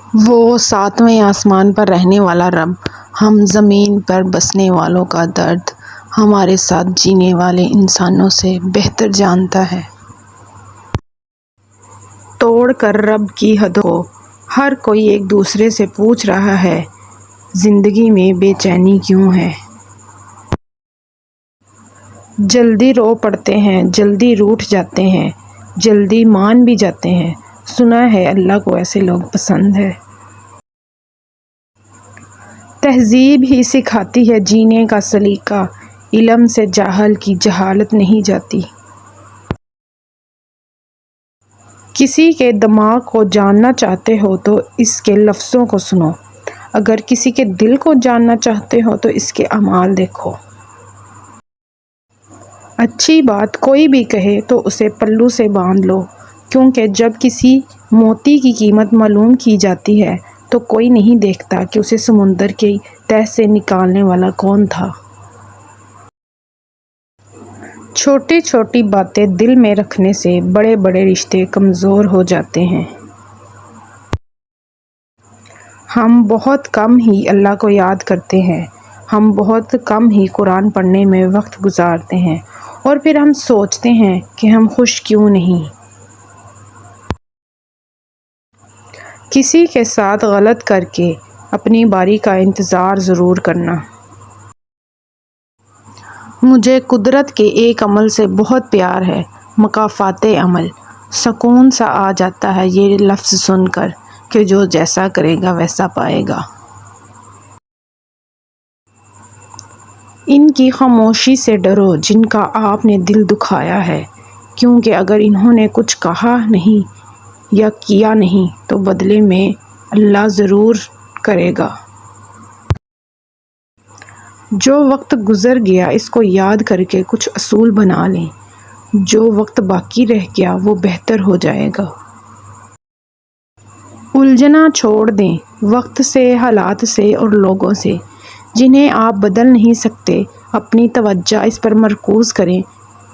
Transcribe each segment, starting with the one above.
وہ ساتویں آسمان پر رہنے والا رب ہم زمین پر بسنے والوں کا درد ہمارے ساتھ جینے والے انسانوں سے بہتر جانتا ہے۔ توڑ کر رب کی حدوں کو ہر کوئی ایک دوسرے سے پوچھ رہا ہے، زندگی میں بے چینی کیوں ہے؟ جلدی رو پڑتے ہیں، جلدی روٹھ جاتے ہیں، جلدی مان بھی جاتے ہیں۔ سنا ہے اللہ کو ایسے لوگ پسند ہے۔ تہذیب ہی سکھاتی ہے جینے کا سلیقہ، علم سے جاہل کی جہالت نہیں جاتی۔ کسی کے دماغ کو جاننا چاہتے ہو تو اس کے لفظوں کو سنو، اگر کسی کے دل کو جاننا چاہتے ہو تو اس کے اعمال دیکھو۔ اچھی بات کوئی بھی کہے تو اسے پلو سے باندھ لو، کیونکہ جب کسی موتی کی قیمت معلوم کی جاتی ہے تو کوئی نہیں دیکھتا کہ اسے سمندر کی تہ سے نکالنے والا کون تھا۔ چھوٹی چھوٹی باتیں دل میں رکھنے سے بڑے بڑے رشتے کمزور ہو جاتے ہیں۔ ہم بہت کم ہی اللہ کو یاد کرتے ہیں، ہم بہت کم ہی قرآن پڑھنے میں وقت گزارتے ہیں، اور پھر ہم سوچتے ہیں کہ ہم خوش کیوں نہیں۔ کسی کے ساتھ غلط کر کے اپنی باری کا انتظار ضرور کرنا۔ مجھے قدرت کے ایک عمل سے بہت پیار ہے، مکافات عمل۔ سکون سا آ جاتا ہے یہ لفظ سن کر کہ جو جیسا کرے گا ویسا پائے گا۔ ان کی خاموشی سے ڈرو جن کا آپ نے دل دکھایا ہے، کیونکہ اگر انہوں نے کچھ کہا نہیں یا کیا نہیں تو بدلے میں اللہ ضرور کرے گا۔ جو وقت گزر گیا اس کو یاد کر کے کچھ اصول بنا لیں، جو وقت باقی رہ گیا وہ بہتر ہو جائے گا۔ الجھنا چھوڑ دیں وقت سے، حالات سے اور لوگوں سے جنہیں آپ بدل نہیں سکتے۔ اپنی توجہ اس پر مرکوز کریں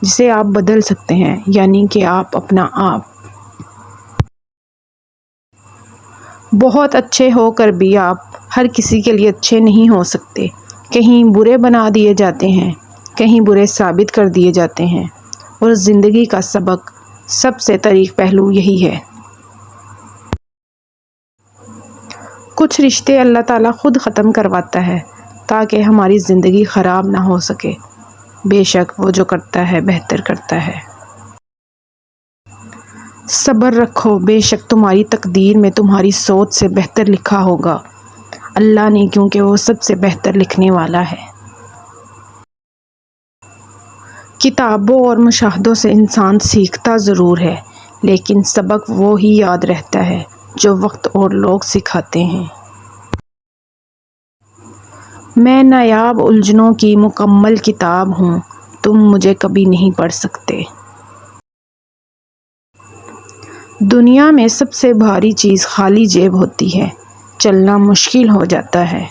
جسے آپ بدل سکتے ہیں، یعنی کہ آپ اپنا آپ۔ بہت اچھے ہو کر بھی آپ ہر کسی کے لیے اچھے نہیں ہو سکتے، کہیں برے بنا دیے جاتے ہیں، کہیں برے ثابت کر دیے جاتے ہیں، اور زندگی کا سبق سب سے طریق پہلو یہی ہے۔ کچھ رشتے اللہ تعالیٰ خود ختم کرواتا ہے تاکہ ہماری زندگی خراب نہ ہو سکے۔ بے شک وہ جو کرتا ہے بہتر کرتا ہے۔ صبر رکھو، بے شک تمہاری تقدیر میں تمہاری سوچ سے بہتر لکھا ہوگا اللہ نے، کیونکہ وہ سب سے بہتر لکھنے والا ہے۔ کتابوں اور مشاہدوں سے انسان سیکھتا ضرور ہے، لیکن سبق وہ ہی یاد رہتا ہے جو وقت اور لوگ سکھاتے ہیں۔ میں نایاب الجھنوں کی مکمل کتاب ہوں، تم مجھے کبھی نہیں پڑھ سکتے۔ دنیا میں سب سے بھاری چیز خالی جیب ہوتی ہے، چلنا مشکل ہو جاتا ہے۔